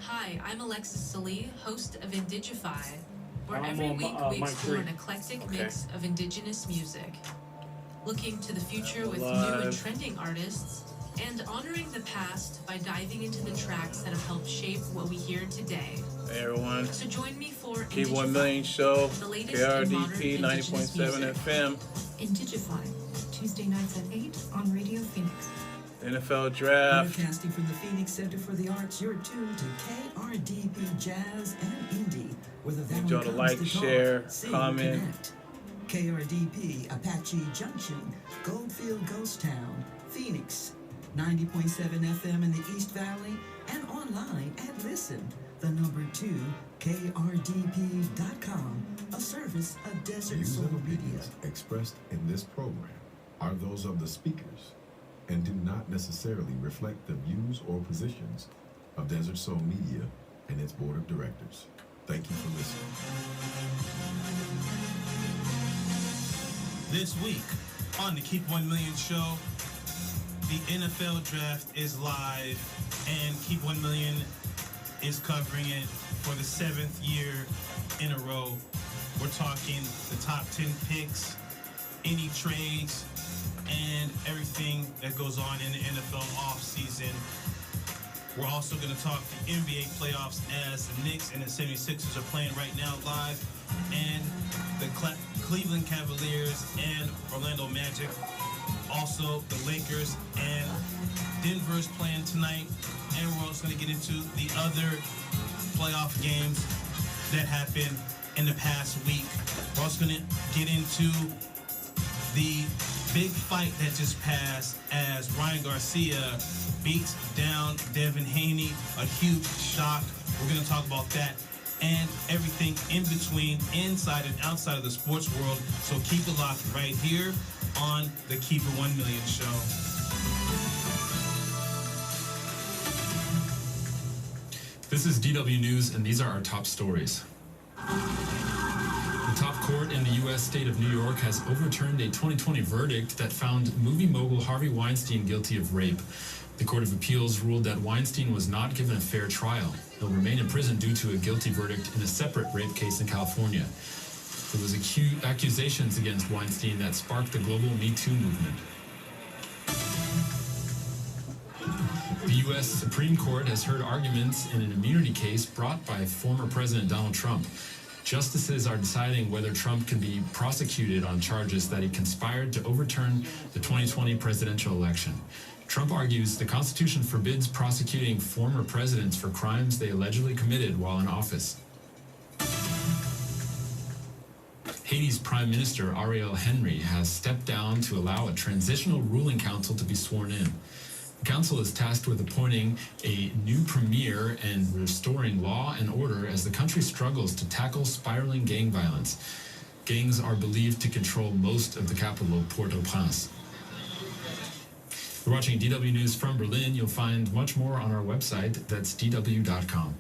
Hi, I'm Alexis Salee, host of Indigify, where every week we explore an eclectic mix of indigenous music, looking to the future with new and trending artists, and honoring the past by diving into the tracks that have helped shape what we hear today. Hey everyone. So join me for Keep 1 Million Show, the latest in modern KRDP 90.7 FM. Indigify, Tuesday nights at 8 on Radio Phoenix. NFL Draft. Broadcasting from the Phoenix Center for the Arts, you're tuned to KRDP Jazz and Indie, where the Need y'all to like, share, comment. Connect. KRDP, Apache Junction, Goldfield Ghost Town, Phoenix, 90.7 FM in the East Valley, and online at Listen, the number 2, KRDP.com, a service of Desert Soul Media. Expressed in this program are those of the speakers and do not necessarily reflect the views or positions of Desert Soul Media and its board of directors. Thank you for listening. This week on the Keep 1 Million Show, the NFL Draft is live, and Keep 1 Million is covering it for the 7th year in a row. We're talking the top 10 picks, any trades, and everything that goes on in the NFL offseason. We're also going to talk the NBA playoffs as the Knicks and the 76ers are playing right now live, and the Cleveland Cavaliers and Orlando Magic. Also, the Lakers and Denver's playing tonight, and we're also going to get into the other playoff games that happened in the past week. We're also going to get into the big fight that just passed as Ryan Garcia beats down Devin Haney. A huge shock. We're going to talk about that and everything in between, inside and outside of the sports world. So keep it locked right here on the Keep It 1 Million Show. This is DW News, and these are our top stories. The top court in the U.S. state of New York has overturned a 2020 verdict that found movie mogul Harvey Weinstein guilty of rape. The Court of Appeals ruled that Weinstein was not given a fair trial. He'll remain in prison due to a guilty verdict in a separate rape case in California. There was accusations against Weinstein that sparked the global Me Too movement. The U.S. Supreme Court has heard arguments in an immunity case brought by former President Donald Trump. Justices are deciding whether Trump can be prosecuted on charges that he conspired to overturn the 2020 presidential election. Trump argues the Constitution forbids prosecuting former presidents for crimes they allegedly committed while in office. Haiti's Prime Minister Ariel Henry has stepped down to allow a transitional ruling council to be sworn in. The council is tasked with appointing a new premier and restoring law and order as the country struggles to tackle spiraling gang violence. Gangs are believed to control most of the capital, Port-au-Prince. You're watching DW News from Berlin. You'll find much more on our website. That's dw.com.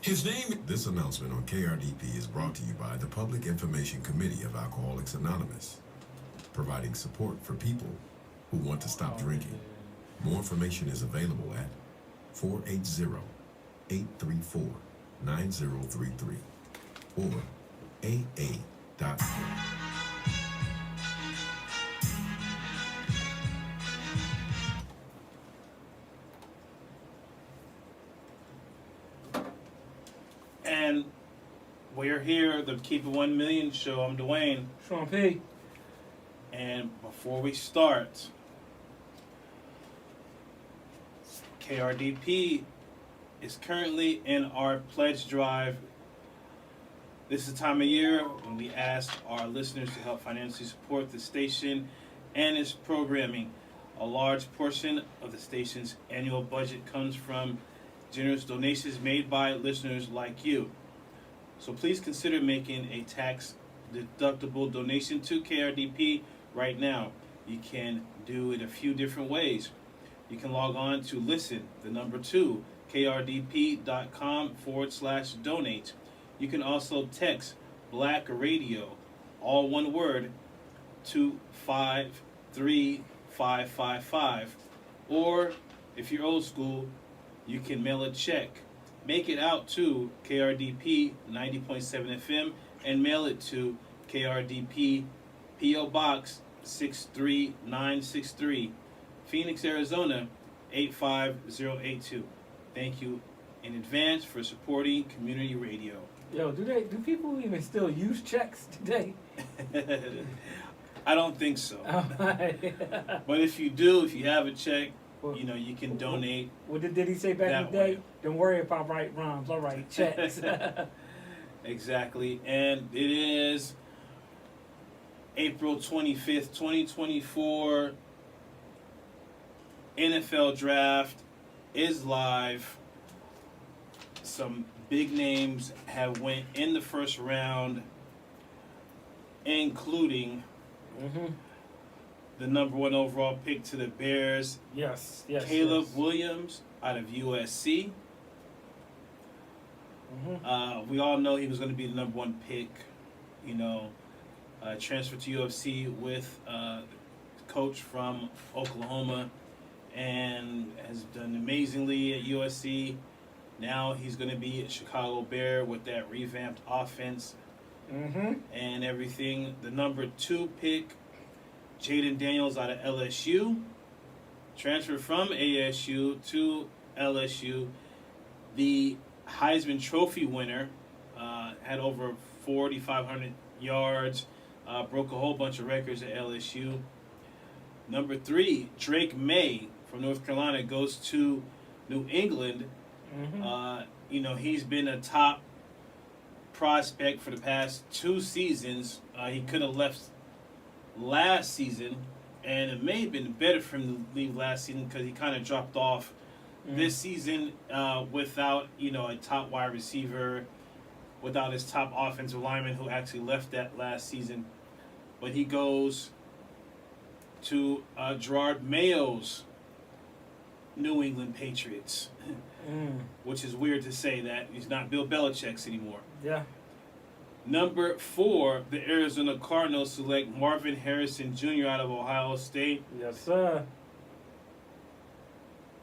His name. This announcement on KRDP is brought to you by the Public Information Committee of Alcoholics Anonymous, providing support for people who want to stop drinking. More information is available at 480-834-9033 or aa.org. And we're here, the Keep It 1 Million Show. I'm Dwayne. Sean P. And before we start, KRDP is currently in our pledge drive. This is the time of year when we ask our listeners to help financially support the station and its programming. A large portion of the station's annual budget comes from generous donations made by listeners like you. So please consider making a tax-deductible donation to KRDP right now. You can do it a few different ways. You can log on to listen, the number 2, krdp.com/donate. You can also text Black Radio all one word, to 53555. Or if you're old school, you can mail a check. Make it out to KRDP 90.7 FM and mail it to KRDP P.O. Box 63963, Phoenix, Arizona 85082. Thank you in advance for supporting community radio. Yo, do people even still use checks today? I don't think so. But if you do, if you have a check, you can donate. What did he say back in the day? Don't worry if I write rhymes, I'll write checks. Exactly. And it is April 25th, 2024. NFL Draft is live. Some big names have went in the first round, including the number 1 overall pick to the Bears. Yes. Caleb Williams out of USC. We all know he was going to be the number 1 pick. Transferred to UFC with coach from Oklahoma and has done amazingly at USC. Now he's going to be a Chicago Bear with that revamped offense and everything. The number 2 pick, Jaden Daniels out of LSU, transferred from ASU to LSU. The Heisman Trophy winner, had over 4,500 yards, broke a whole bunch of records at LSU. Number 3, Drake May from North Carolina goes to New England. He's been a top prospect for the past 2 seasons. He could have left last season, and it may have been better for him to leave last season because he kind of dropped off this season without, a top wide receiver, without his top offensive lineman who actually left that last season. But he goes to Gerard Mayo's New England Patriots, which is weird to say that. He's not Bill Belichick's anymore. Yeah. Number 4, the Arizona Cardinals select Marvin Harrison Jr. out of Ohio State. Yes, sir.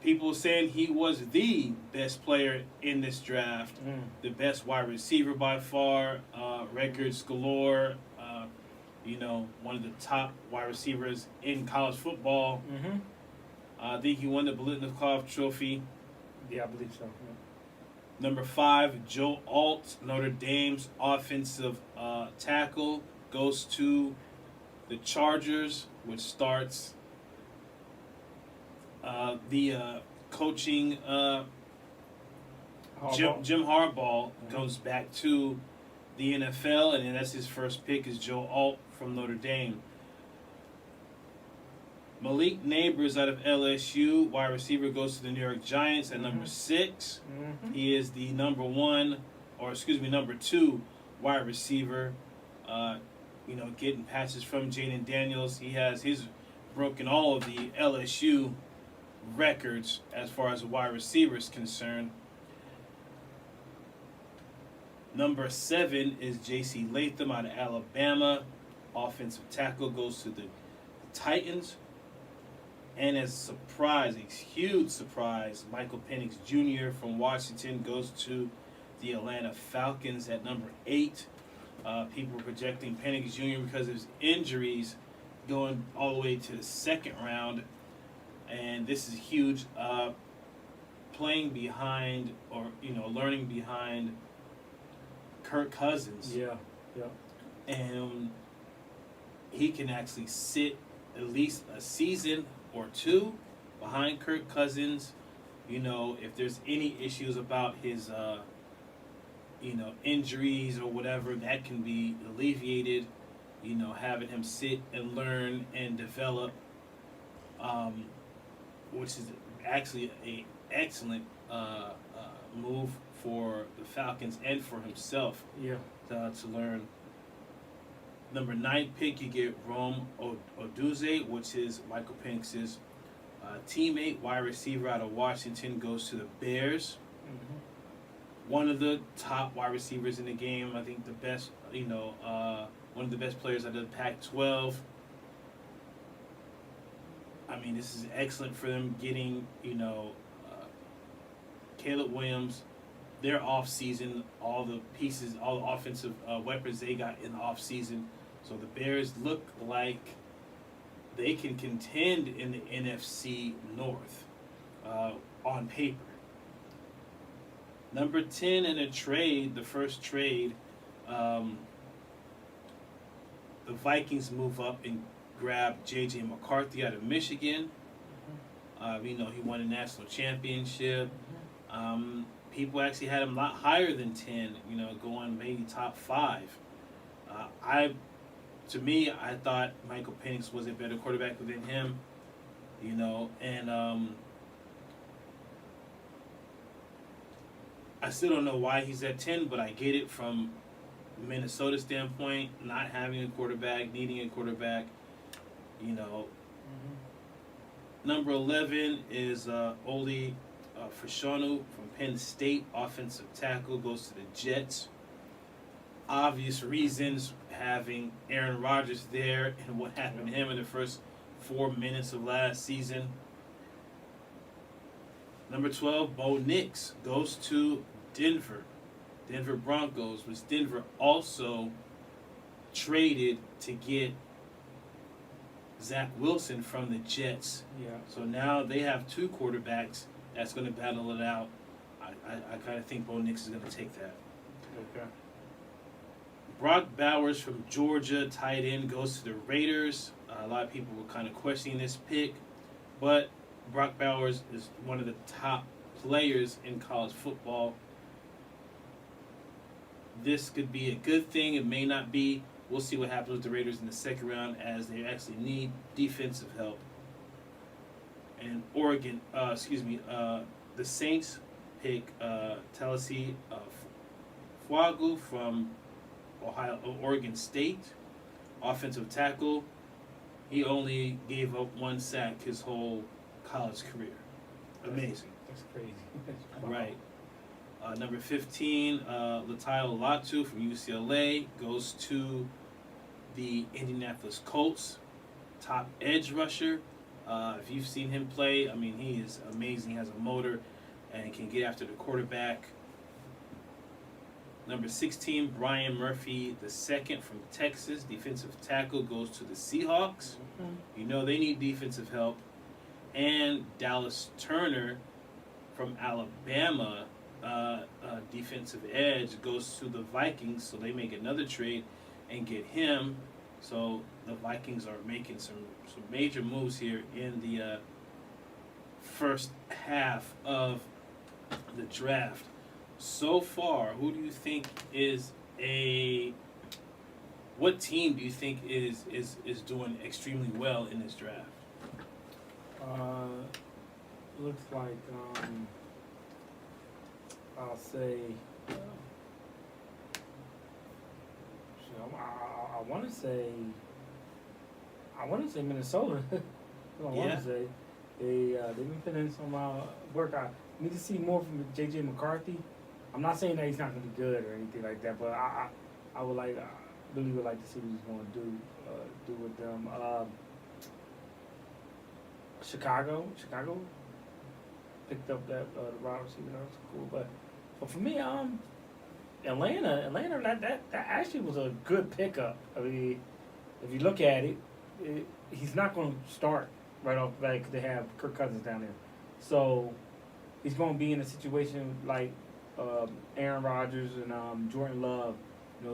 People saying he was the best player in this draft, the best wide receiver by far, records galore, one of the top wide receivers in college football. I think he won the Biletnikoff Trophy. Yeah, I believe so. Yeah. Number 5, Joe Alt, Notre Dame's offensive tackle, goes to the Chargers, which starts the coaching. Jim Harbaugh goes back to the NFL, and then that's his first pick is Joe Alt from Notre Dame. Malik Neighbors out of LSU, wide receiver, goes to the New York Giants at number 6. He is the number 2 wide receiver. Getting passes from Jaden Daniels. He has broken all of the LSU records as far as a wide receiver is concerned. Number 7 is J.C. Latham out of Alabama. Offensive tackle, goes to the Titans. And as a surprise, a huge surprise, Michael Penix Jr. from Washington goes to the Atlanta Falcons at number 8. People are projecting Penix Jr. because of his injuries going all the way to the 2nd round. And this is huge. Playing behind learning behind Kirk Cousins. Yeah. And he can actually sit at least a season or 2 behind Kirk Cousins. If there's any issues about his injuries or whatever, that can be alleviated, having him sit and learn and develop, which is actually an excellent move for the Falcons and for himself to learn. Number 9 pick, you get Rome Odunze, which is Michael Penix's teammate, wide receiver out of Washington, goes to the Bears. One of the top wide receivers in the game, I think the best, one of the best players out of the Pac-12. I mean, this is excellent for them getting, Caleb Williams, their off-season, all the pieces, all the offensive weapons they got in the off-season. So the Bears look like they can contend in the NFC North on paper. Number 10 in a trade, the first trade, the Vikings move up and grab J.J. McCarthy out of Michigan. He won a national championship. People actually had him a lot higher than 10, going maybe top 5. I thought Michael Penix was a better quarterback than him, and I still don't know why he's at 10, but I get it from Minnesota standpoint, not having a quarterback, needing a quarterback, Number 11 is Oli Fashanu from Penn State, offensive tackle, goes to the Jets. Obvious reasons, having Aaron Rodgers there and what happened to him in the first 4 minutes of last season. Number 12, Bo Nix goes to Denver. Denver Broncos, which Denver also traded to get Zach Wilson from the Jets. Yeah. So now they have 2 quarterbacks that's going to battle it out. I kind of think Bo Nix is going to take that. Okay. Brock Bowers from Georgia, tight end, goes to the Raiders. A lot of people were kind of questioning this pick, but Brock Bowers is one of the top players in college football. This could be a good thing. It may not be. We'll see what happens with the Raiders in the second round, as they actually need defensive help. And the Saints pick Talasi Fuagu from Oregon State, offensive tackle. He only gave up 1 sack his whole college career. Amazing. That's crazy. Right. Number 15, Latayo Latu from UCLA goes to the Indianapolis Colts. Top edge rusher. If you've seen him play, he is amazing. He has a motor and can get after the quarterback. Number 16, Brian Murphy II from Texas, defensive tackle, goes to the Seahawks. Mm-hmm. They need defensive help. And Dallas Turner from Alabama, defensive edge, goes to the Vikings, so they make another trade and get him. So the Vikings are making some major moves here in the first half of the draft. So far, who do you think what team do you think is doing extremely well in this draft? Looks like I'll say I want to say Minnesota. I want to say they've been putting in some work. I need to see more from J.J. McCarthy. I'm not saying that he's not going to be good or anything like that, but I would really would like to see what he's going to do with them. Chicago picked up that the wide receiver. That was cool, but for me, Atlanta, that actually was a good pickup. If you look at it, he's not going to start right off the bat because they have Kirk Cousins down there, so he's going to be in a situation like Aaron Rodgers and Jordan Love.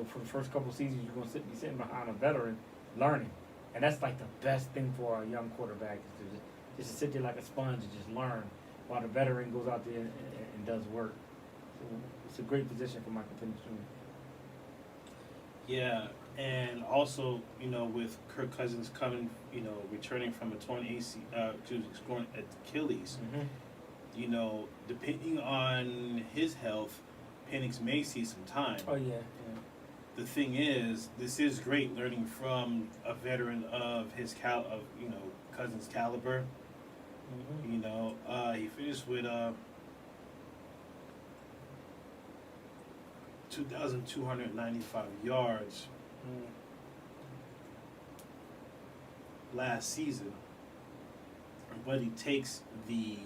For the first couple of seasons, you're going to be sitting behind a veteran learning, and that's like the best thing for a young quarterback is to just sit there like a sponge and just learn while the veteran goes out there and does work. So it's a great position for Michael Penix Jr. Yeah, and also, with Kirk Cousins coming, returning from a torn Achilles, depending on his health, Penix may see some time. Oh, yeah. The thing is, this is great learning from a veteran of his Cousins' caliber. Mm-hmm. He finished with 2,295 yards. last season, but he takes the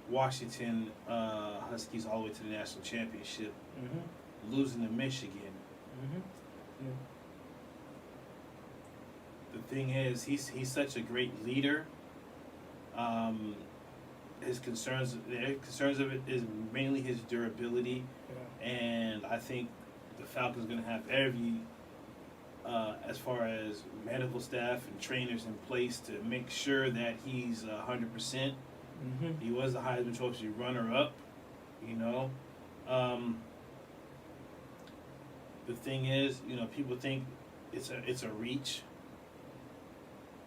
Washington Huskies all the way to the national championship, losing to Michigan. Yeah. The thing is, he's such a great leader. His concerns of it is mainly his durability, and I think the Falcons are going to have every, as far as medical staff and trainers in place to make sure that he's 100%. He was the Heisman Trophy runner-up, you know. The thing is, you know, people think it's a reach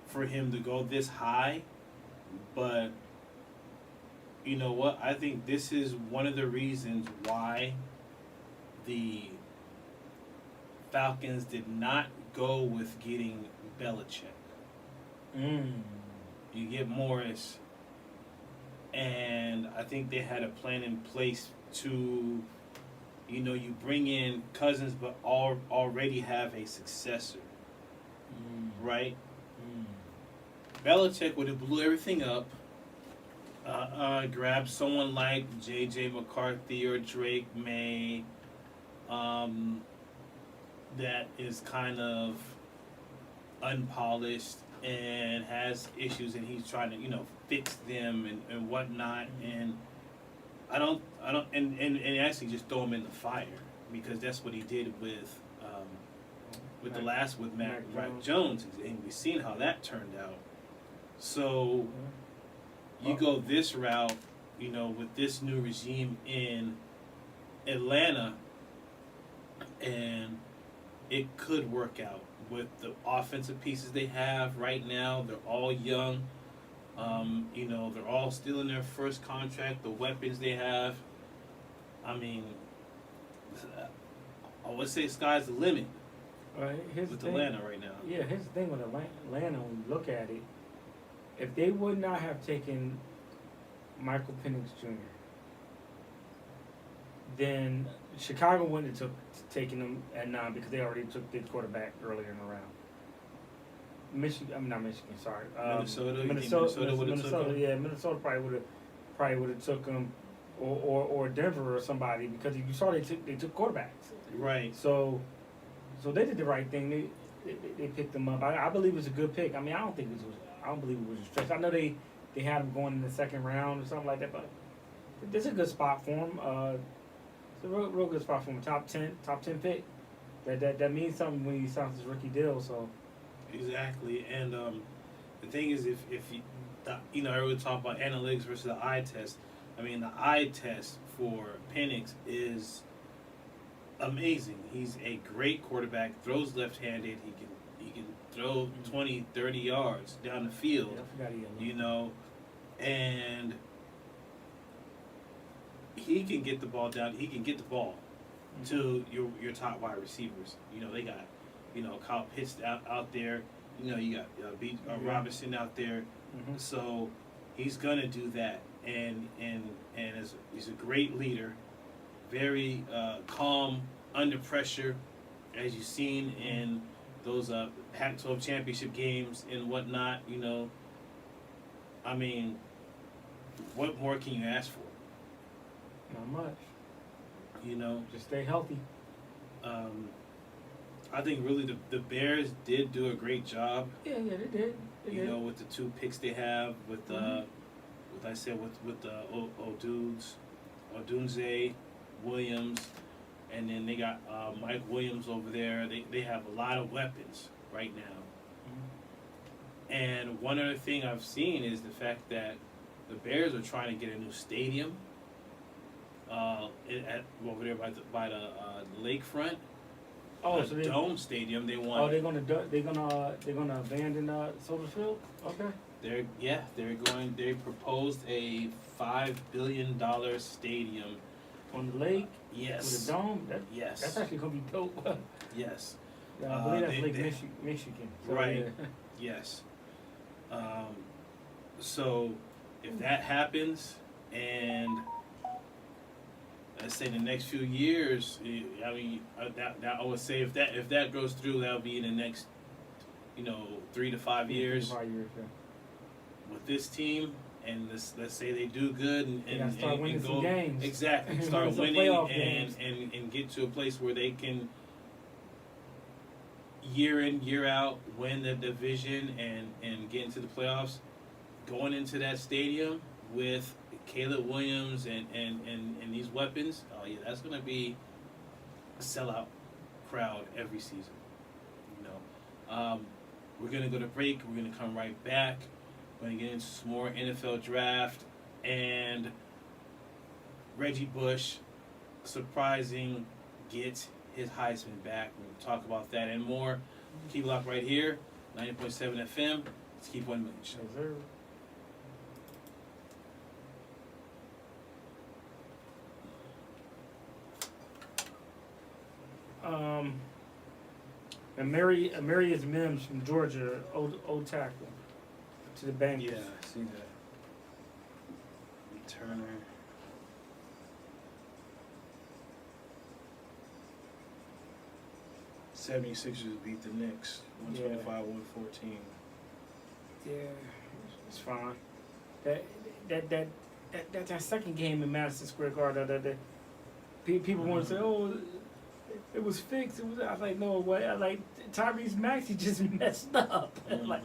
for him to go this high, but you know what? I think this is one of the reasons why the Falcons did not go with getting Belichick. You get Morris, and I think they had a plan in place to, you know, you bring in Cousins, but already have a successor, right? Belichick would have blew everything up. Grab someone like J.J. McCarthy or Drake May, that is kind of unpolished and has issues, and he's trying to, you know, fix them and whatnot. And and actually just throw him in the fire, because that's what he did with Mac Jones, and we've seen how that turned out. So you go this route, you know, with this new regime in Atlanta, and it could work out with the offensive pieces they have right now. They're all young. You know, they're all still in their first contract. The weapons they have, I mean, I would say sky's the limit with Atlanta right now. Yeah, here's the thing with Atlanta, when you look at it, if they would not have taken Michael Penix Jr., then Chicago wouldn't have taken him at 9, because they already took the quarterback earlier in the round. Minnesota would have took him. Yeah, Minnesota probably would have took him, or Denver or somebody, because you saw they took quarterbacks. Right. So they did the right thing. They picked him up. I believe it was a good pick. I mean, I don't believe it was a stretch. I know they had him going in the second round or something like that, but this is a good spot for him. It's a real good spot for him. Top 10 pick. That means something when he signs his rookie deal. So. Exactly, and the thing is, if you know, everyone talk about analytics versus the eye test. I mean, the eye test for Penix is amazing. He's a great quarterback. Throws left-handed. He can throw 20, 30 yards down the field. You know, and he can get the ball down. He can get the ball to your top wide receivers. You know, they got, you know, Kyle Pitts out there. You know, you got Robinson out there. So he's gonna do that, and he's a great leader, very calm under pressure, as you've seen in those Pac-12 championship games and whatnot. You know, I mean, what more can you ask for? Not much. You know, just stay healthy. I think really the Bears did do a great job. Yeah, they did. You know, with the 2 picks they have, with the Odunze, Williams, and then they got Mike Williams over there. They have a lot of weapons right now. And one other thing I've seen is the fact that the Bears are trying to get a new stadium over there by the lakefront. Oh, so dome stadium. They want. Oh, they're gonna abandon Soldier Field. Okay. They proposed a $5 billion stadium on the lake. Yes. With a dome. Yes. That's actually gonna be dope. Yes. Yeah, I believe that's Lake Michigan. So, right. Yeah. Yes. So if that happens, and let's say the next few years, I mean, I would say if that goes through, that'll be in the next 3 to 5 years. 5 years, yeah. With this team, and let's say they do good and start winning go some games. exactly, start Some winning playoff and get to a place where they can year in year out win the division and get into the playoffs. Going into that stadium with Caleb Williams and these weapons, oh yeah, that's gonna be a sellout crowd every season. We're gonna go to break. We're gonna come right back. We're gonna get into some more NFL draft and Reggie Bush surprising gets his Heisman back. We're gonna talk about that and more. Keep it locked right here, 90.7 FM. Let's keep 1 million show. Yes, sir. Amarius Mims from Georgia, old tackle, to the Bengals. Yeah, I see that. Turner. '76ers beat the Knicks, 125-114. Yeah, it's fine. That second game in Madison Square Garden, people want to say, oh, it was fixed. I was like, no, what? I like Tyrese Maxey just messed up. Like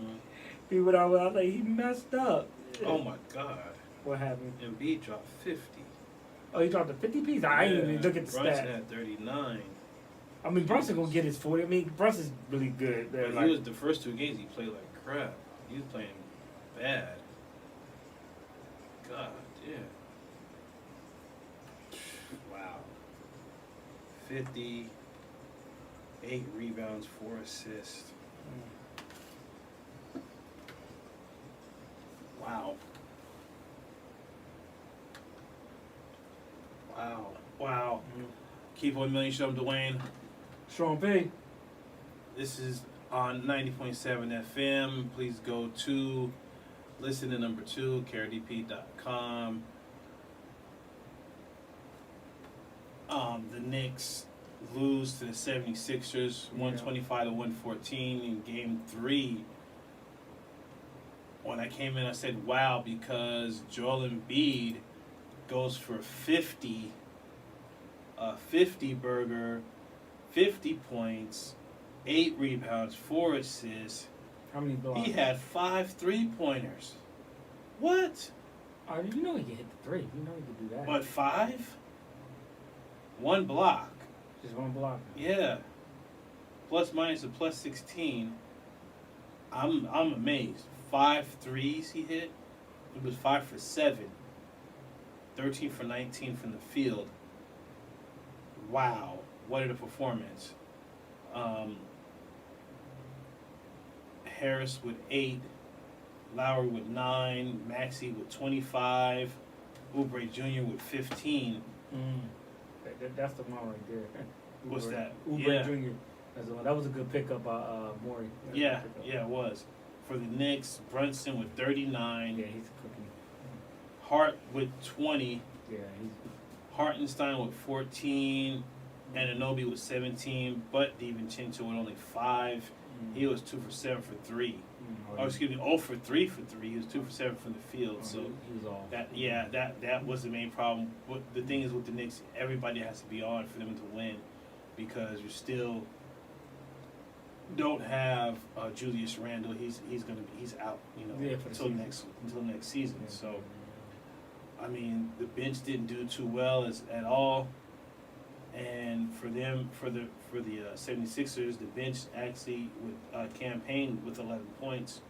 people, I was like, he messed up. Oh my God! What happened? Embiid dropped 50. Oh, he dropped a 50 piece. I ain't even look at the Brunson stats. had 39. I mean, Brunson gonna get his 40. I mean, Brunson's really good. But Like, he was the first 2 games he played like crap. He was playing bad. God, yeah. Wow. 50, 8 rebounds, 4 assists. Wow. Wow. Keep 1 million, show 'em Dwayne. Sean P. This is on 90.7 FM. Please go to listen to number 2, KRDP.com. The Knicks lose to the 76ers, 125-114 in Game 3. When I came in, I said, wow, because Joel Embiid goes for 50, a 50-burger, 50 points, 8 rebounds, 4 assists. How many blocks? He had 5 3-pointers. What? Oh, you know he can hit the 3. You know he can do that. But 5? 1 block. Just 1 block. Yeah. Plus minus a plus 16. I'm amazed. 5 threes he hit. It was 5 for 7. 13 for 19 from the field. Wow. What a performance. Harris with 8. Lowry with 9. Maxey with 25. Oubre Jr. with 15. That's the one right there. What's that? Oubre Jr. That's the one. That was a good pickup by Morey. Yeah, it was. For the Knicks, Brunson with 39. Yeah, he's cooking. Hart with 20. Yeah, he's. Hartenstein with 14. Anunoby with 17. But DiVincenzo with only 5. He was 2 for 7 for 3. Oh, excuse me, 0 for 3 for 3. He was 2 for 7 from the field. So he was off. That was the main problem. But the thing is with the Knicks, everybody has to be on for them to win, because you still don't have Julius Randle. He's out. Until next season. Yeah. So I mean, the bench didn't do too well at all. And for the 76ers, the bench actually campaigned with 11 points.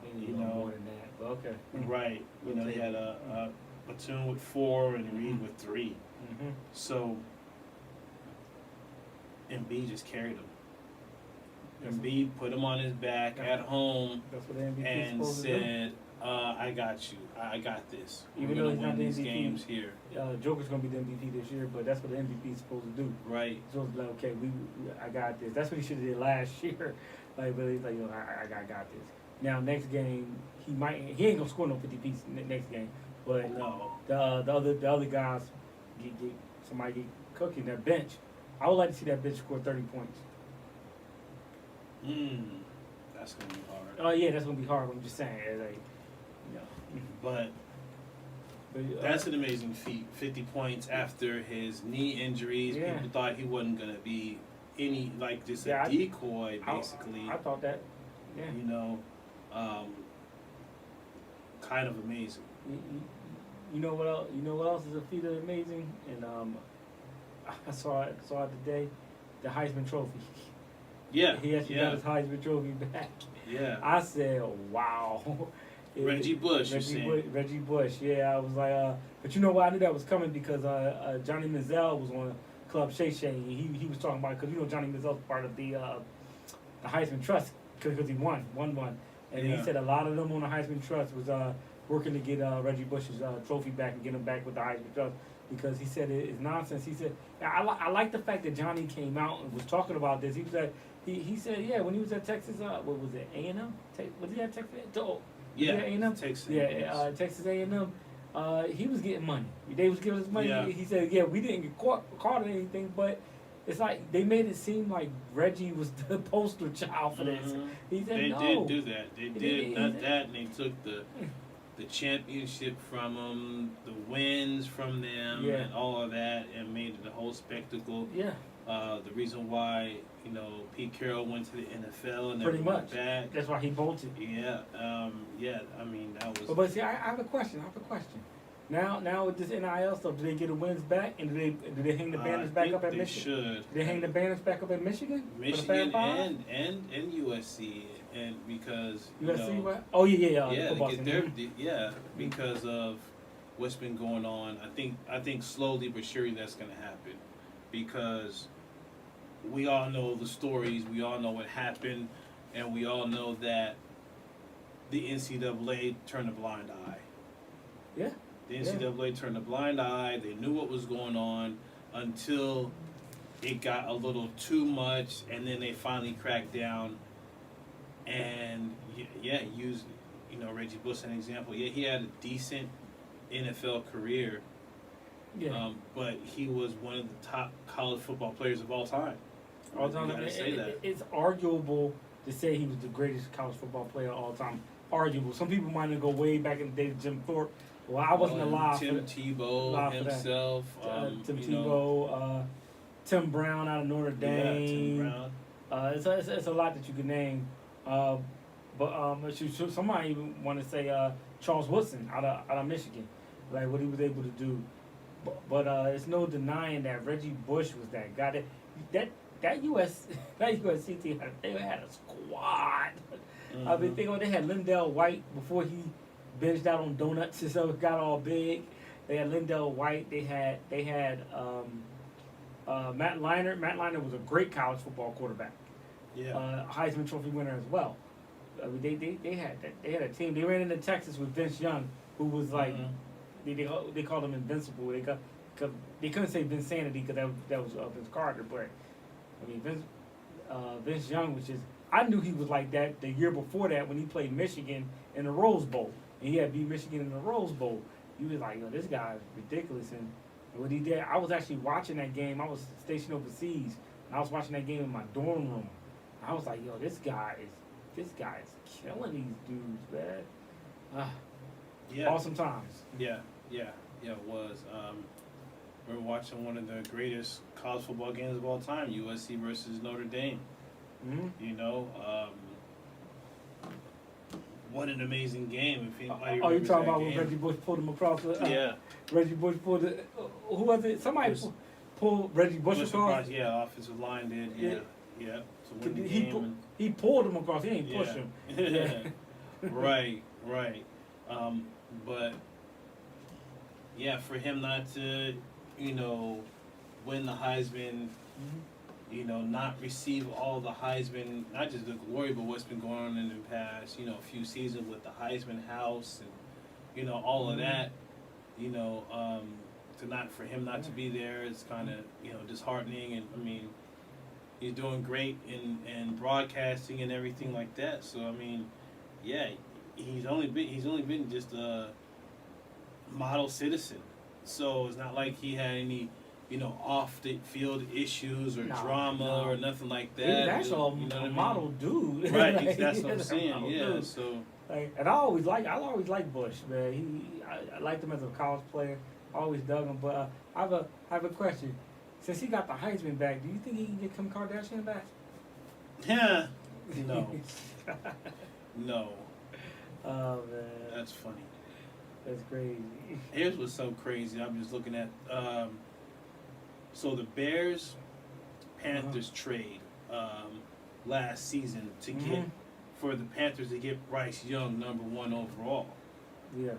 They need more than that, but okay. Right. They had a Batum with 4 and Reed with 3. Mm-hmm. So Embiid just carried him. Embiid put him on his back at home and said, I got you. I got this. Even We're though going to win these MVP, games here. Joker's going to be the MVP this year, but that's what the MVP is supposed to do. Right. So it's like, okay, I got this. That's what he should have did last year. Like, but he's like, I got this. Now, next game, he ain't going to score no 50 piece next game. But No. the other guys somebody get cooking that bench. I would like to see that bench score 30 points. Oh yeah, that's gonna be hard. I'm just saying, like, you know. But that's an amazing feat. 50 points after his knee injuries. Yeah. People thought he wasn't gonna be just a decoy, basically. I thought that. Yeah. You know, kind of amazing. You know what else? You know what else is a feat of amazing? And I saw it today, the Heisman Trophy. Yeah. He actually got his Heisman Trophy back. Yeah. I said, wow. Reggie Bush. Reggie Bush. Yeah, I was like, but you know what? I knew that was coming because Johnny Manziel was on Club Shay Shay. He was talking about it because you know Johnny Manziel's part of the Heisman Trust because he won, and he said a lot of them on the Heisman Trust was working to get Reggie Bush's trophy back and get him back with the Heisman Trust because he said it's nonsense. He said I like the fact that Johnny came out and was talking about this. He was like, he said when he was at Texas, what was it, A&M? Was he at Texas? Yeah, A&M. Texas. Yeah, Texas A&M. He was getting money. They was giving us money. Yeah. He said, we didn't get caught in anything, but it's like they made it seem like Reggie was the poster child for this. He said they no. did do that. They did that, and they took the championship from them, the wins from them, and all of that, and made it a whole spectacle. Yeah. The reason why Pete Carroll went to the NFL and pretty never much went back. That's why he bolted. Yeah. I mean that was. But see, I have a question. Now with this NIL stuff, do they get the wins back, and do they hang the banners back up at Michigan? Should. Do they hang the banners back up at Michigan? Michigan and USC, and because USC what? Oh yeah. Because of what's been going on. I think slowly but surely that's going to happen, because we all know the stories, we all know what happened, and we all know that the NCAA turned a blind eye. Yeah. The NCAA turned a blind eye. They knew what was going on until it got a little too much, and then they finally cracked down and used Reggie Bush as an example. Yeah, he had a decent NFL career, but he was one of the top college football players of all time. All time. It's arguable to say he was the greatest college football player of all time. Arguable. Some people might go way back in the day to Jim Thorpe. Well, I wasn't alive. Tim Tebow himself. Tim Tebow. Tim Brown out of Notre Dame. Yeah, Tim Brown. It's a lot that you could name. But somebody even want to say Charles Woodson out of Michigan, like what he was able to do. But it's no denying that Reggie Bush was that guy. That USC team they had a squad. Mm-hmm. I mean, they had Lindell White before he benched out on donuts and so got all big. They had Lindell White. They had Matt Leinart. Matt Leinart was a great college football quarterback. Yeah. Heisman Trophy winner as well. I mean, they had a team. They ran into Texas with Vince Young, who was like they called him invincible. They couldn't say Vinsanity because that was Vince Carter, but I mean Vince Young, which is I knew he was like that the year before that when he played Michigan in the Rose Bowl and he had beat Michigan in the Rose Bowl. You was like, this guy is ridiculous, and what he did. I was actually watching that game. I was stationed overseas, and I was watching that game in my dorm room. I was like, this guy is killing these dudes, man. Awesome times. Yeah, it was. We're watching one of the greatest college football games of all time, USC versus Notre Dame. Mm-hmm. What an amazing game! If anybody you talking about when Reggie Bush pulled him across? Reggie Bush pulled it. Who was it? Somebody pulled Reggie Bush across. Yeah, offensive line did. Yeah. So he pulled him across. He ain't push him. Yeah. Right. But for him not to, win the Heisman, not receive all the Heisman, not just the glory, but what's been going on in the past, few seasons with the Heisman House and, all of that, for him not to be there is kind of, disheartening. And I mean, he's doing great in broadcasting and everything like that. So I mean, he's only been just a model citizen. So it's not like he had any off the field issues or No, drama no. or nothing like that. He's actually You know what I a mean? model dude. Right, Like, that's what I'm he's a saying. model Yeah, dude. so And I always liked Bush, man. I liked him as a college player. I always dug him. But I have a question. Since he got the Heisman back, do you think he can get Kim Kardashian back? yeah, no, no, Oh man, that's funny. that's crazy. Here's what's so crazy. I'm just looking at. So the Bears Panthers trade last season to get for the Panthers to get Bryce Young #1 overall. Yeah.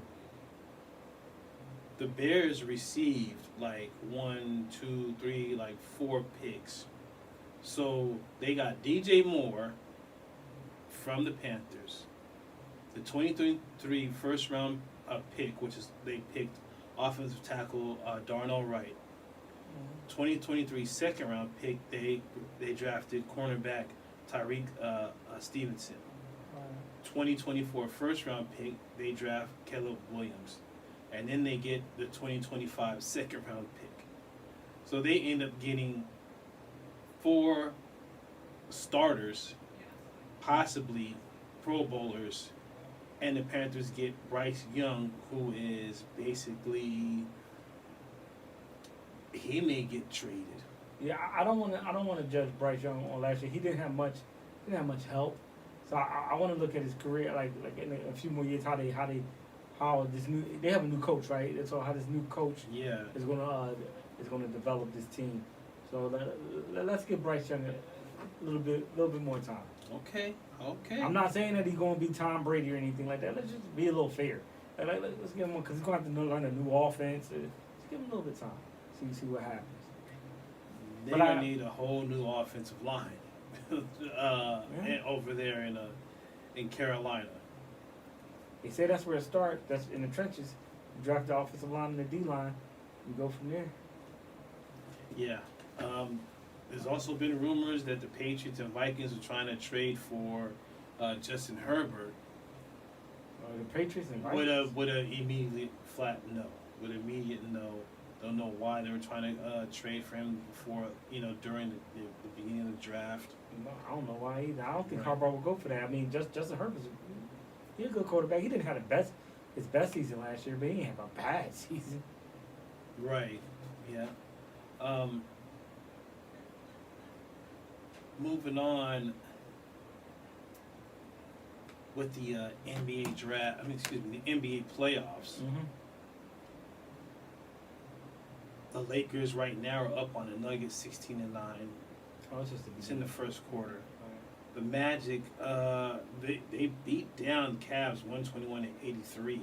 The Bears received like 1, 2, 3, like 4 picks. So they got DJ Moore from the Panthers, the 2023 first round pick, which is they picked offensive tackle Darnell Wright. 2023 second round pick, they drafted cornerback Tyreek Stevenson. 2024 first round pick, they draft Caleb Williams. And then they get the 2025 second round pick. So they end up getting 4 starters, possibly Pro Bowlers, and the Panthers get Bryce Young, who is basically, he may get traded. Yeah, I don't want to judge Bryce Young on last year. He didn't have much help. So I want to look at his career, like in a few more years, how they have a new coach, right? So how this new coach is gonna develop this team. So let's give Bryce Young a little bit more time. Okay. I'm not saying that he's gonna be Tom Brady or anything like that. Let's just be a little fair. Let's give him one, because he's gonna have to learn a new offense. Just give him a little bit of time. See what happens. They're gonna need a whole new offensive line and over there in Carolina. They say that's where it starts. That's in the trenches. You draft the offensive line and the D line. You go from there. Yeah. There's also been rumors that the Patriots and Vikings are trying to trade for Justin Herbert. The Patriots and Vikings? With a immediate flat no. With an immediate no. Don't know why they were trying to trade for him before, during the beginning of the draft. No, I don't know why either. I don't think Harbaugh will go for that. I mean, Justin Herbert's he's a good quarterback. He didn't have his best season last year, but he didn't have a bad season. Right. Yeah. Moving on with the NBA draft. The NBA playoffs. Mm-hmm. The Lakers right now are up on the Nuggets, 16-9. Oh, it's in the first quarter. The Magic, they beat down the Cavs 121-83.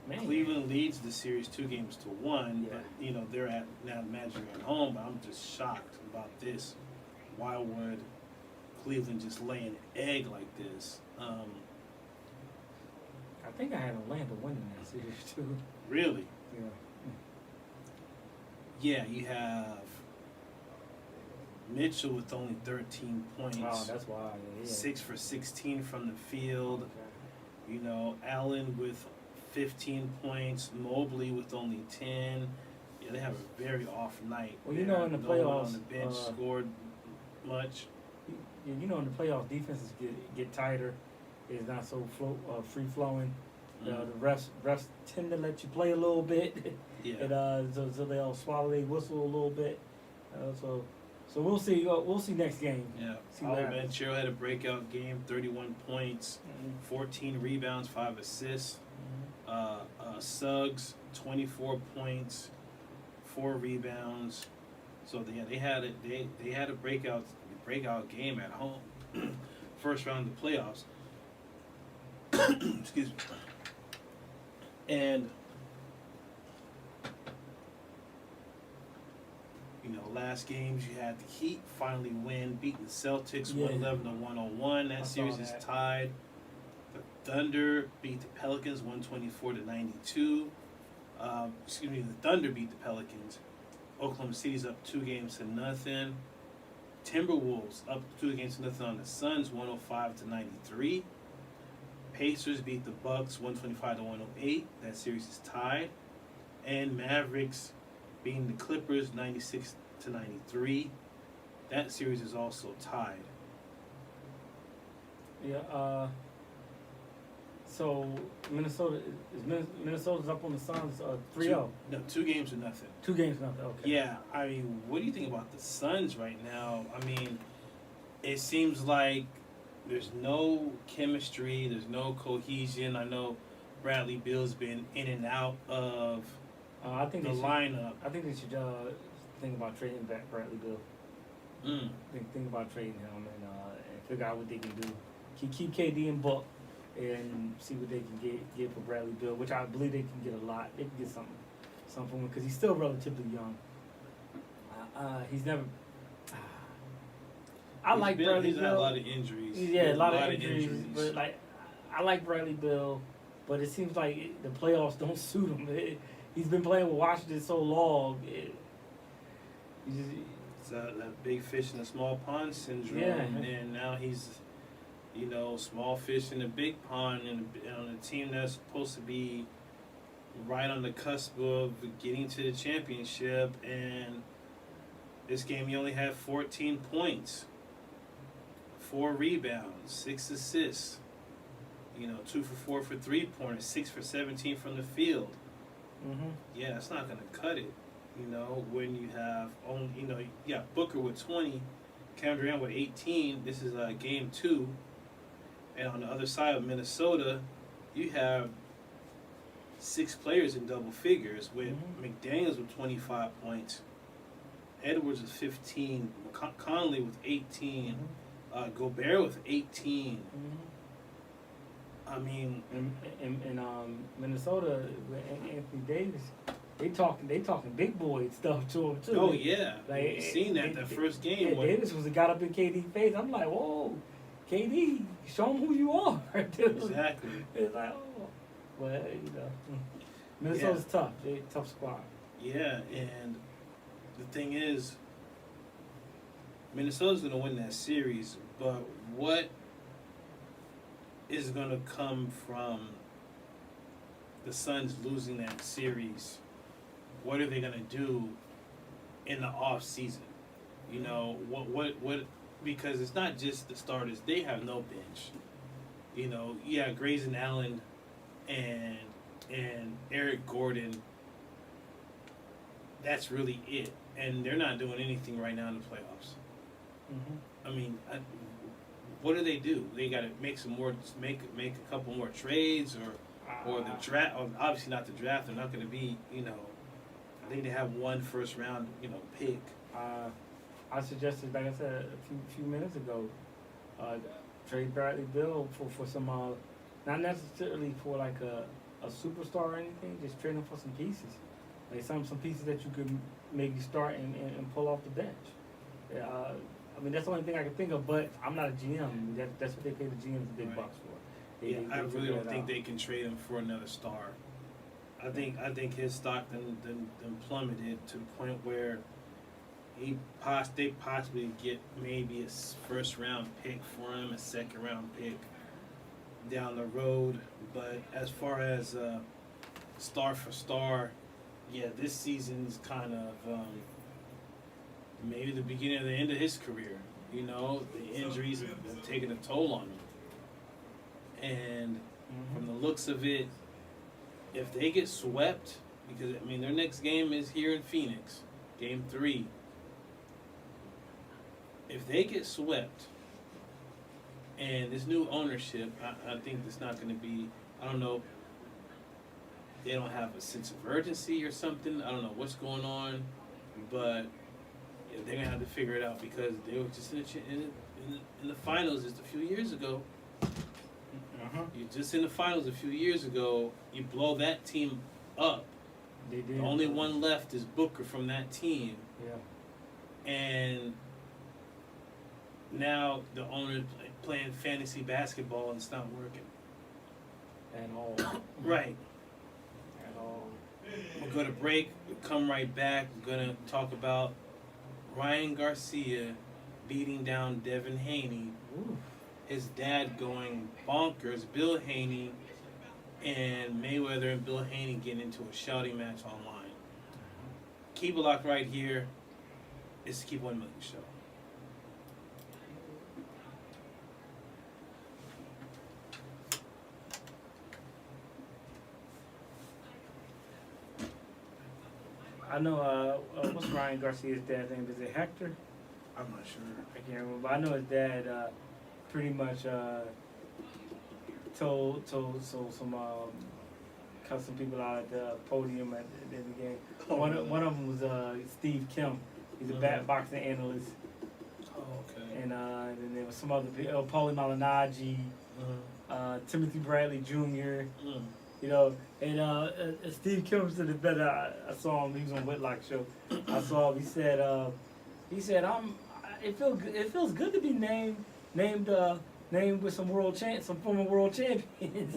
Man. Cleveland leads the series 2-1, but they're at now Magic at home. But I'm just shocked about this. Why would Cleveland just lay an egg like this? I think I had Orlando winning that series too. Really? Yeah. Yeah, you have Mitchell with only 13 points. Oh, that's why. Yeah. 6 for 16 from the field. Okay. Allen with 15 points. Mobley with only 10. Yeah, they have a very off night. Well, in the no playoffs, one on the bench scored much. In the playoffs, defenses get tighter. It's not so free flowing. The refs tend to let you play a little bit. Yeah. And, so they'll swallow their whistle a little bit. So we'll see. We'll see next game. Yeah. See what happens. Banchero had a breakout game, 31 points, 14 rebounds, 5 assists. Suggs, 24 points, 4 rebounds. So they had a breakout game at home. First round of the playoffs. Excuse me. And last games you had the Heat finally win, beating the Celtics 111-101. That series is tied. The Thunder beat the Pelicans 124-92. The Thunder beat the Pelicans. Oklahoma City's up 2-0. Timberwolves up 2-0 on the Suns 105-93. Pacers beat the Bucks 125-108. That series is tied. And Mavericks beating the Clippers 96-93. That series is also tied. Yeah. So Minnesota's up on the Suns 3-0. No, 2 games to nothing. 2 games to nothing. Okay. Yeah, I mean, what do you think about the Suns right now? I mean, it seems like there's no chemistry, there's no cohesion. I know Bradley Beal's been in and out of I think the lineup. I think they should think about trading back Bradley Beal. Think about trading him and figure out what they can do. Keep KD in bulk and see what they can get for Bradley Beal, which I believe they can get a lot. They can get something from him because he's still relatively young. He's never. I like Bradley Beal. He's had a lot of injuries. Yeah, a lot of injuries. But I like Bradley Beal, but it seems like the playoffs don't suit him. He's been playing with Washington so long. It's that big fish in a small pond syndrome. Yeah. And now he's, small fish in a big pond and on a team that's supposed to be right on the cusp of getting to the championship. And this game he only had 14 points, 4 rebounds, 6 assists, 2 for 4 for 3-pointers, 6 for 17 from the field. Yeah, that's not going to cut it. When you have only, you got Booker with 20, Kevin Durant with 18. This is game 2. And on the other side of Minnesota, you have 6 players in double figures with McDaniels with 25 points, Edwards with 15, Conley with 18, Gobert with 18. I mean, in Minnesota, Anthony Davis, they talking big boy stuff to him too. Oh yeah, you seen that first game. Yeah, Davis was got up in KD's face. I'm like, whoa, KD, show him who you are. Exactly. It's like, oh, well, Minnesota's tough. They're a tough squad. Yeah, and the thing is, Minnesota's going to win that series, but what is going to come from the Suns losing that series? What are they going to do in the off season? What? Because it's not just the starters; they have no bench. Grayson Allen and Eric Gordon. That's really it, and they're not doing anything right now in the playoffs. I mean, what do? They got to make some more, make a couple more trades, or the draft. Obviously, not the draft. They're not going to be, I think they have 1 first round, pick. I suggested, like I said a few minutes ago, trade Bradley Beal for some, not necessarily for like a superstar or anything. Just trade him for some pieces, like some pieces that you could maybe start and pull off the bench. I mean, that's the only thing I can think of, but I'm not a GM. That's what they pay the GMs the big bucks for. They I really don't think out. they can trade him for another star. I think his stock then plummeted to the point where they possibly get maybe a first round pick for him, a second round pick down the road. But as far as star for star, this season's kind of maybe the beginning of the end of his career. The injuries have taken a toll on him. And from the looks of it, if they get swept, because, their next game is here in Phoenix, game 3. If they get swept, and this new ownership, I think it's not going to be, I don't know, they don't have a sense of urgency or something. I don't know what's going on, but they're going to have to figure it out because they were just in the finals just a few years ago. You're just in the finals a few years ago. You blow that team up. They did. The only one left is Booker from that team. Yeah. And now the owner's playing fantasy basketball and it's not working. At all. Right. At all. We're going to break. We'll come right back. We're going to talk about Ryan Garcia beating down Devin Haney. Ooh. His dad going bonkers. Bill Haney and Mayweather and Bill Haney getting into a shouting match online. Keep it locked right here. It's the Keep 1 Million Show. I know, what's Ryan Garcia's dad's name? Is it Hector? I'm not sure. I can't remember. But I know his dad pretty much told some cut some people out at the podium at the end of the game. One of them was Steve Kim. He's a boxing analyst. Oh, okay. And then there was some other people, Paulie Malignaggi, Timothy Bradley Jr. You know, and Steve Kim said it better. I saw him. He was on Whitlock's show. I saw him. He said, it feels good to be named with some former world champions.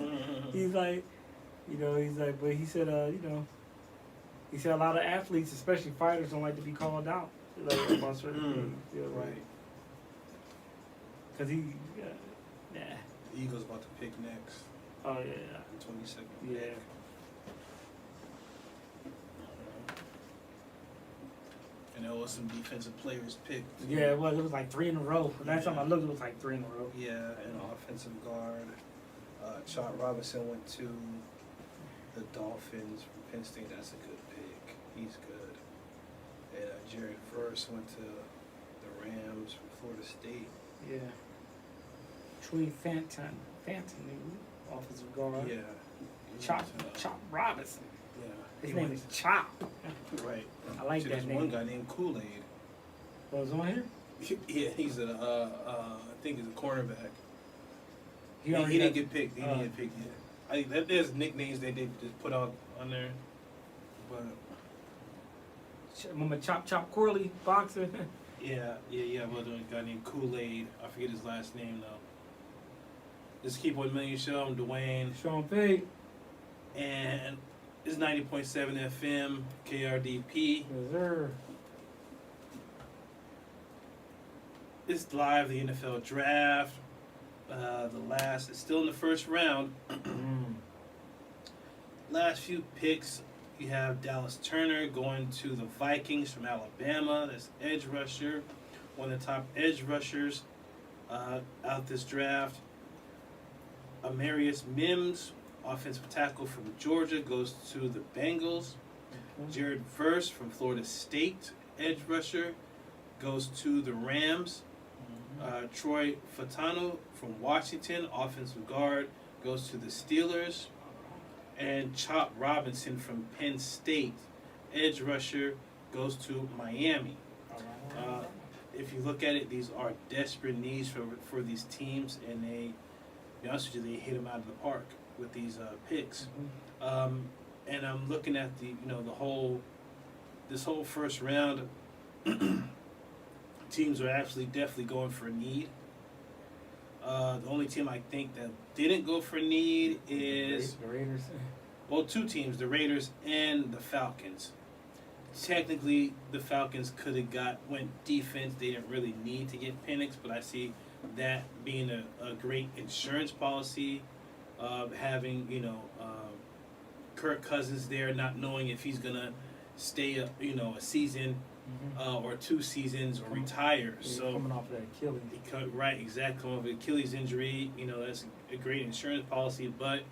He's like, but he said, he said a lot of athletes, especially fighters, don't like to be called out about certain things. You know, right. Because he, The Eagles about to pick next. Oh yeah. 22nd. Yeah. And there was some defensive players picked. Yeah, it was like 3 in a row. Last time I looked, it was like 3 in a row. Yeah, and offensive guard. Chot Robinson went to the Dolphins from Penn State. That's a good pick. He's good. And Jared Verse went to the Rams from Florida State. Yeah. Troy Fanton, offensive guard. Yeah. Chop Robinson. Yeah. His name is Chop. Right. I like that There's name. one guy named Kool-Aid. Was on here? Yeah, he's I think he's a cornerback. He already didn't get picked. He didn't get picked yet. I think there's nicknames they just put out on there. But Remember Chop Corley, boxer? yeah. Well, there's a guy named Kool-Aid. I forget his last name though. This is Keep 1 Million Show. I'm Dwayne. Sean Payne. And this is 90.7 FM, KRDP. Yes, sir. It's live, the NFL draft. It's still in the first round. Last few picks, you have Dallas Turner going to the Vikings from Alabama. That's edge rusher. One of the top edge rushers out this draft. Amarius Mims, offensive tackle from Georgia, goes to the Bengals. Jared Verse from Florida State, edge rusher, goes to the Rams. Troy Fatano from Washington, offensive guard, goes to the Steelers. And Chop Robinson from Penn State, edge rusher, goes to Miami. If you look at it, these are desperate needs for these teams, and they, to be honest with you, they hit them out of the park with these picks. And I'm looking at this whole first round. Teams are actually definitely going for a need. The only team I think that didn't go for need is the Raiders. Well, 2 teams, the Raiders and the Falcons. Technically, the Falcons could have went defense. They didn't really need to get Penix, but I see that being a great insurance policy. Having Kirk Cousins there, not knowing if he's gonna stay a season or 2 seasons or retire. Yeah, so coming off that Achilles. Right, exactly. Coming off an Achilles injury, that's a great insurance policy, but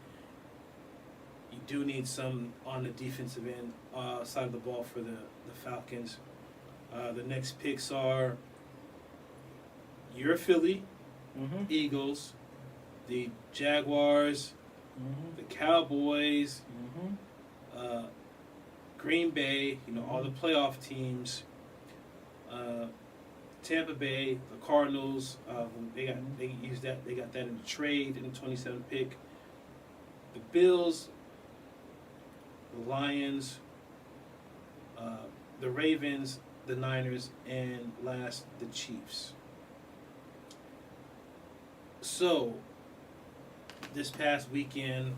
you do need some on the defensive end side of the ball for the Falcons. The next picks are your Philly, Eagles, the Jaguars, the Cowboys, Green Bay, all the playoff teams, Tampa Bay, the Cardinals, they got that in the trade in the 27th pick. The Bills, the Lions, the Ravens, the Niners, and last, the Chiefs. So, this past weekend,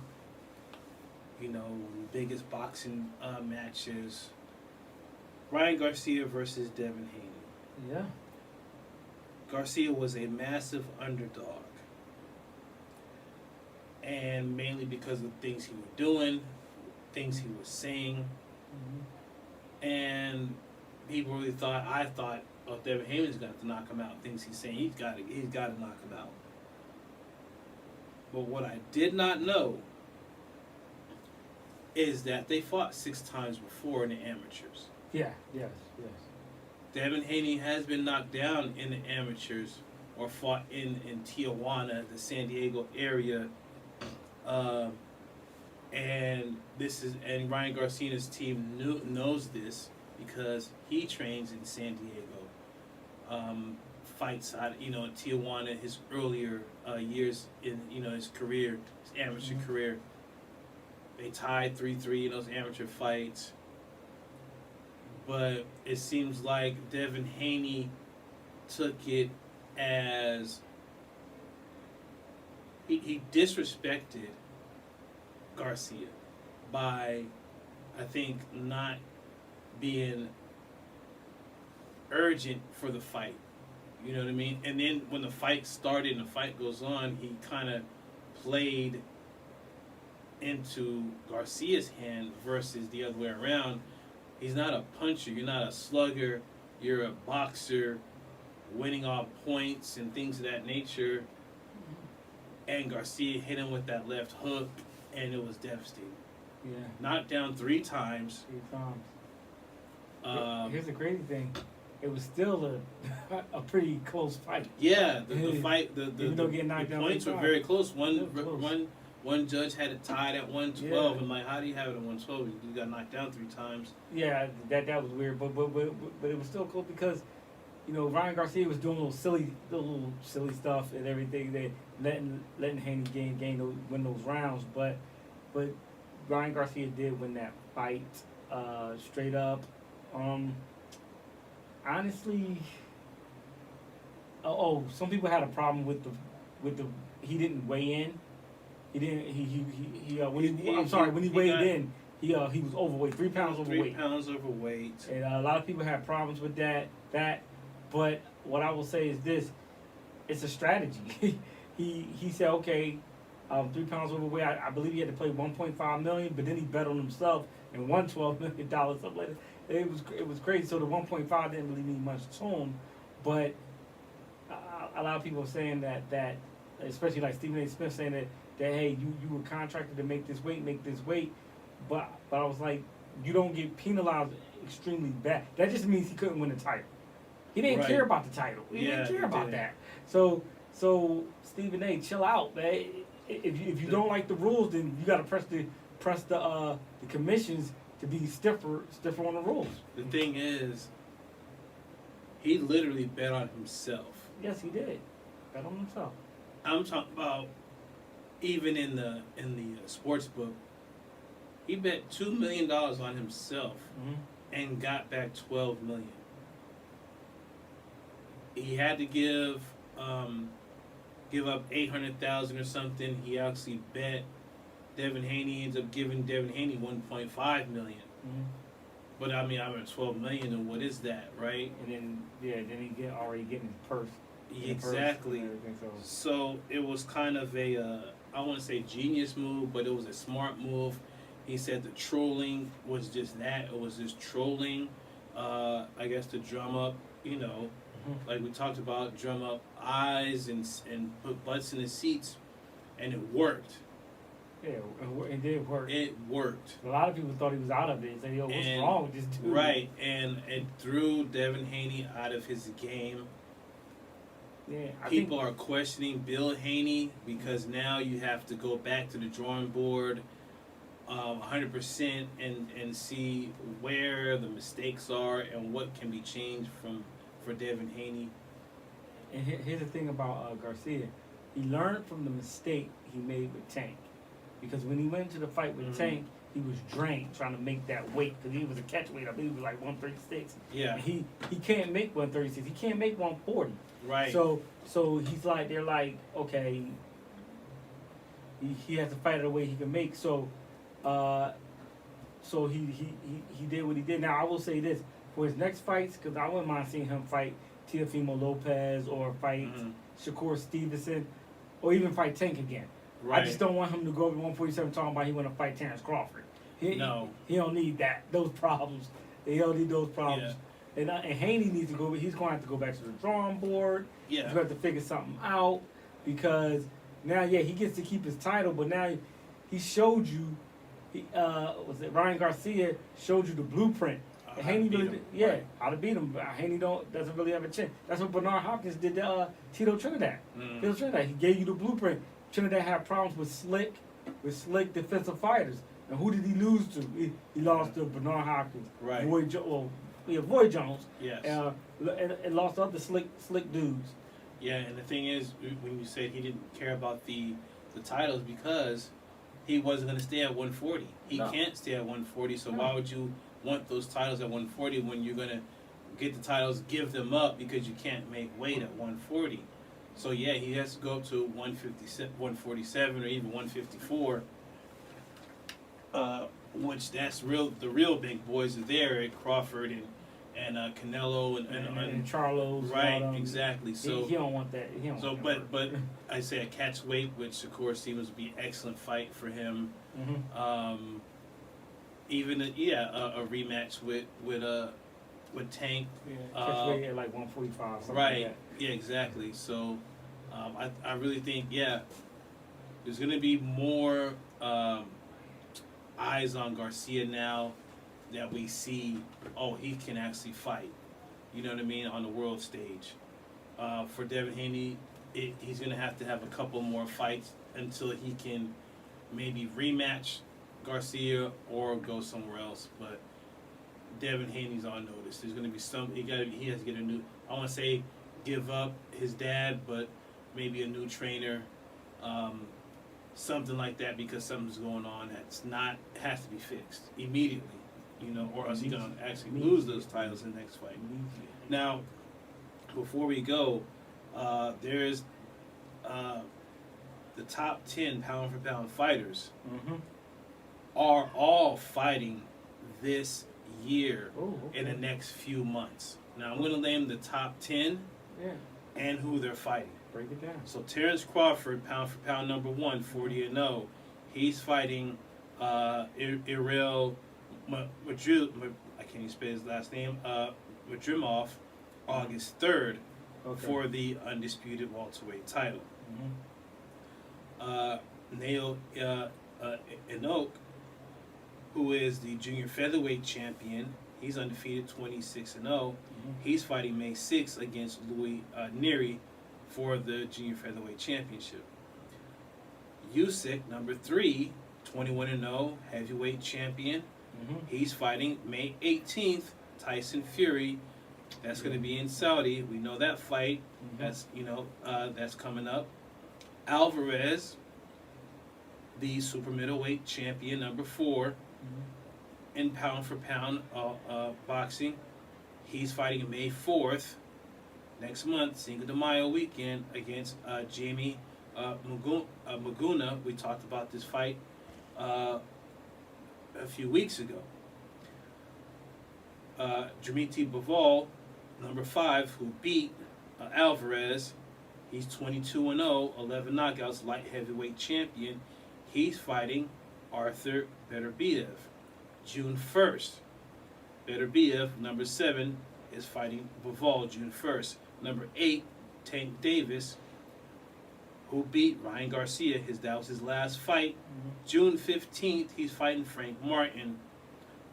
the biggest boxing matches, Ryan Garcia versus Devin Haney. Yeah. Garcia was a massive underdog. And mainly because of things he was doing, things he was saying. and people really thought, oh, Devin Haney's got to knock him out. Things he's saying he's got to knock him out. But what I did not know is that they fought 6 times before in the amateurs. Yeah, yes. Devin Haney has been knocked down in the amateurs or fought in Tijuana, the San Diego area. And Ryan Garcia's team knows this because he trains in San Diego. Fights out, in Tijuana, his earlier years in, his career, his amateur career. They tied 3-3 in those amateur fights. But it seems like Devin Haney took it as he disrespected Garcia by, I think, not being urgent for the fight. You know what I mean? And then when the fight started and the fight goes on, he kind of played into Garcia's hand versus the other way around. He's not a puncher. You're not a slugger. You're a boxer, winning off points and things of that nature. And Garcia hit him with that left hook, and it was devastating. Yeah. Knocked down 3 times. 3 times. Here's the crazy thing. It was still a pretty close fight. Yeah, the fight, the down points were very close. One judge had it tied at 112. Yeah. And like, how do you have it at 112? You got knocked down 3 times. Yeah, that was weird, but it was still cool because, Ryan Garcia was doing little silly stuff and everything. They letting Haney win those rounds, but Ryan Garcia did win that fight straight up. Honestly, some people had a problem with the he didn't weigh in. He didn't. When he weighed in, he was overweight, 3 pounds overweight. 3 pounds overweight. And a lot of people had problems with that. But what I will say is this: it's a strategy. he said, okay, 3 pounds overweight. I believe he had to play $1.5 million, but then he bet on himself and won $12 million, something like that. It was crazy. So the 1.5 didn't really mean much to him, but a lot of people are saying that, especially like Stephen A. Smith saying that hey, you were contracted to make this weight, but I was like, you don't get penalized extremely bad. That just means he couldn't win the title. He didn't care about the title. He didn't care about that. So Stephen A., chill out, man. If you don't like the rules, then you got to press the commissions to be stiffer on the rules. The thing is, he literally bet on himself. Yes, he did. Bet on himself. I'm talking about even in the sports book. He bet $2 million on himself and got back $12 million. He had to give up $800,000 or something. He actually bet Devin Haney, ends up giving Devin Haney $1.5 million. But I'm at $12 million, and what is that, right? And then he already getting his purse. Exactly. So it was kind of a I want to say genius move, but it was a smart move. He said the trolling was just that. It was just trolling, I guess, to drum up, like we talked about, drum up eyes and put butts in the seats, and it worked. Yeah, it did work. It worked. A lot of people thought he was out of it. They said, yo, what's wrong with this dude? Right, and it threw Devin Haney out of his game. Yeah, people are questioning Bill Haney because now you have to go back to the drawing board 100% and see where the mistakes are and what can be changed for Devin Haney. And here's the thing about Garcia. He learned from the mistake he made with Tank. Because when he went into the fight with Tank, he was drained trying to make that weight because he was a catch weight. I believe he was like 136. Yeah. And he can't make 136. He can't make 140. Right. So he's like, they're like, okay, he has to fight it the way he can make. So he did what he did. Now I will say this for his next fights, because I wouldn't mind seeing him fight Teofimo Lopez or fight Shakur Stevenson, or even fight Tank again. Right. I just don't want him to go over 147 talking about he want to fight Terrence Crawford. He don't need those problems. They don't need those problems. And Haney needs to go. He's going to have to go back to the drawing board. Yeah. He's going to have to figure something out because now, he gets to keep his title, but now he showed you. Ryan Garcia showed you the blueprint. Haney how to beat him. Haney doesn't really have a chance. That's what Bernard Hopkins did to Tito Trinidad. Tito Trinidad, he gave you the blueprint. Trinidad had problems with slick defensive fighters. And who did he lose to? He lost to Bernard Hopkins. Right. Void Jones. Yes. And lost to other slick dudes. Yeah, and the thing is, when you said he didn't care about the titles because he wasn't going to stay at 140. He can't stay at 140, so why would you want those titles at 140 when you're going to get the titles, give them up because you can't make weight at 140? So, he has to go up to 147 or even 154, which the real big boys are there at Crawford and Canelo and Charlos. Right, exactly. So he don't want that. He don't want that but I say at catch weight, which of course seems to be an excellent fight for him. Mm-hmm. Even a rematch with Tank. Catch weight at like 145. Right. Like yeah, exactly. So I really think there's going to be more eyes on Garcia now that we see, he can actually fight. You know what I mean? On the world stage. For Devin Haney, he's going to have a couple more fights until he can maybe rematch Garcia or go somewhere else. But Devin Haney's on notice. There's going to be he has to get a new, I want to say give up his dad, but maybe a new trainer. Something like that, because something's going on has to be fixed immediately. Or else he's going to actually lose those titles in the next fight. Now, before we go, there's the top 10 pound-for-pound fighters are all fighting this year in the next few months. Now, I'm going to name the top 10 and who they're fighting. Break it down. So, Terrence Crawford, pound-for-pound number 1, 40-0. He's fighting Irel Madrid, I can't even spell his last name, Madrimov, August 3rd for the undisputed welterweight title. Nail Enoch, who is the junior featherweight champion, he's undefeated, 26-0. He's fighting May 6th against Louis Neri for the junior featherweight championship. Usyk, number 3, 21-0, heavyweight champion. He's fighting May 18th, Tyson Fury. That's going to be in Saudi. We know that fight. That's that's coming up. Alvarez, the super middleweight champion, number 4, in pound for pound boxing. He's fighting May 4th, next month, Cinco de Mayo weekend, against Jamie Maguna. We talked about this fight a few weeks ago. Dmitry Bivol, number 5, who beat Alvarez. He's 22-0, 11 knockouts, light heavyweight champion. He's fighting Arthur Beterbiev. June 1st. Beterbiev, number 7, is fighting Bivol June 1st. Number 8, Tank Davis, who beat Ryan Garcia. That was his last fight. June 15th, he's fighting Frank Martin,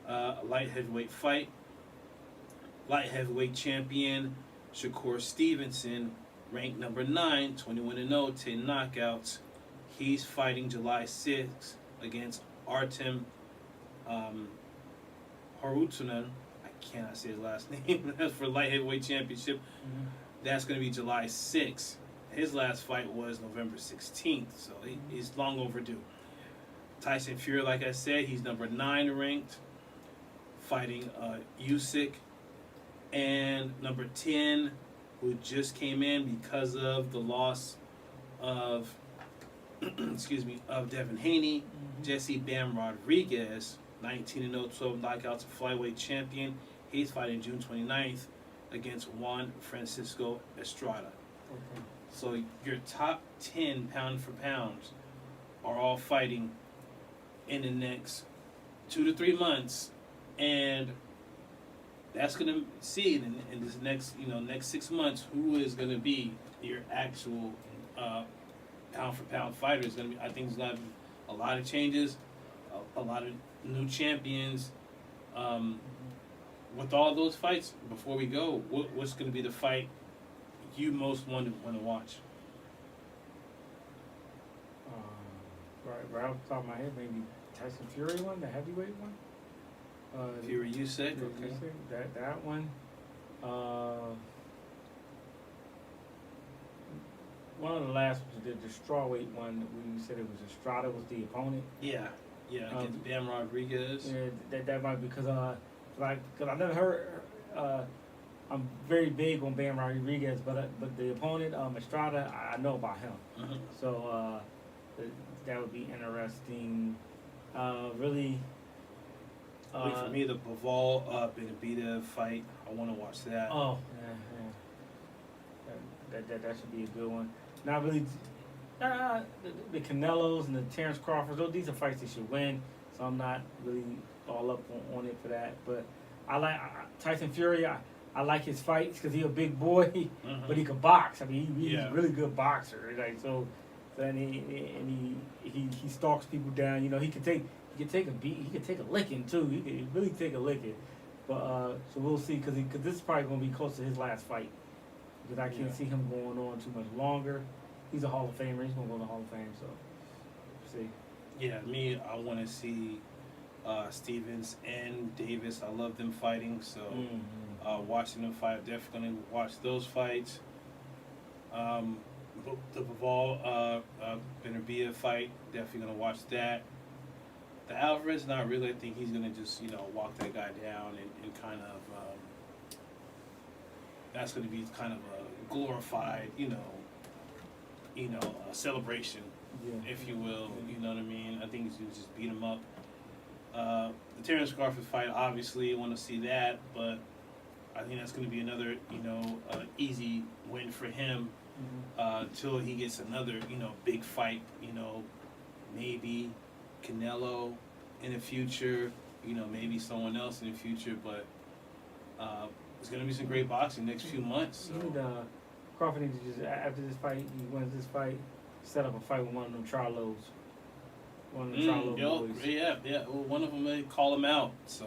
a light heavyweight fight. Light heavyweight champion Shakur Stevenson, ranked number 9, 21-0, 10 knockouts. He's fighting July 6th against Artem Harutunan. I cannot say his last name. That's for light heavyweight championship. That's going to be July 6th. His last fight was November 16th, so he's long overdue. Tyson Fury, like I said, he's number 9 ranked, fighting Usyk. And number 10, who just came in because of the loss of, of Devin Haney, Jesse Bam Rodriguez, 19-0, 12 knockouts, a flyweight champion. He's fighting June 29th against Juan Francisco Estrada. So your top 10 pound for pounds are all fighting in the next 2 to 3 months, and that's gonna see in this next next 6 months who is gonna be your actual pound for pound fighter. Is gonna be, I think there's gonna be a lot of changes, a lot of new champions. With all those fights, before we go, what's gonna be the fight you most want to watch? Right off the top of my head, maybe Tyson Fury one, the heavyweight one. Fury, you said okay. That one. One of the last ones, the strawweight one, we said it was Estrada was the opponent. Yeah, against Bam Rodriguez. Yeah, that might be because I never heard. I'm very big on Bam Rodriguez, but the opponent, Estrada, I know about him. Mm-hmm. So that would be interesting. Really. For me, the Bivol Benavidez fight, I want to watch that. Oh, yeah. That should be a good one. Not really. The Canelos and the Terrence Crawfords, these are fights they should win. So I'm not really all up on it for that. But I like Tyson Fury. I like his fights because he's a big boy, but he can box. I mean, he's a really good boxer. Like so, and he stalks people down. He can take a beat. He can take a licking too. He can really take a licking. But so we'll see because this is probably going to be close to his last fight because I can't see him going on too much longer. He's a Hall of Famer. He's going to go to the Hall of Fame. So we'll see. Yeah, me, I want to see Stevens and Davis. I love them fighting. So watching them fight, definitely going to watch those fights. The Bivol Benavidez fight, definitely going to watch that. The Alvarez, not really. I think he's going to just, walk that guy down and kind of, that's going to be kind of a glorified, celebration, if you will. You know what I mean? I think he's going to just beat him up. The Terrence Crawford fight, obviously, I want to see that, but I think that's going to be another, easy win for him until he gets another, big fight, maybe Canelo in the future, maybe someone else in the future, but it's going to be some great boxing next few months. So. Crawford needs to just, after this fight, he wins this fight, set up a fight with one of them Charlos. One of the Charlo boys. Yeah. Well, one of them may call him out, so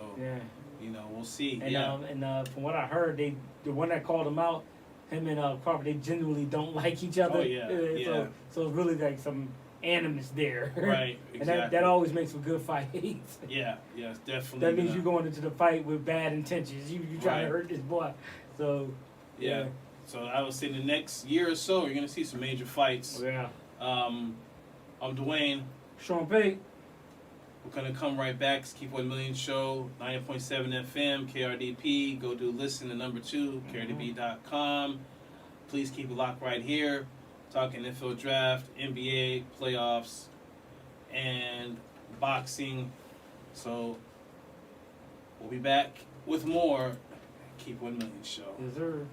we'll see. And from what I heard, the one that called him out, him and Crawford, they genuinely don't like each other. Oh yeah. So it's really like some animus there. Right. Exactly. And that always makes for good fights. Yeah. It's definitely. That means you're going into the fight with bad intentions. You trying to hurt this boy. So. Yeah. So I would say the next year or so, you're gonna see some major fights. Yeah. I'm Dwayne. Sean Pate. We're gonna come right back. It's Keep 1 Million Show, 90.7 FM, KRDP. Go do listen to number 2, KRDP.com. Please keep it locked right here. Talking NFL draft, NBA playoffs, and boxing. So we'll be back with more Keep 1 Million Show. Yes, sir.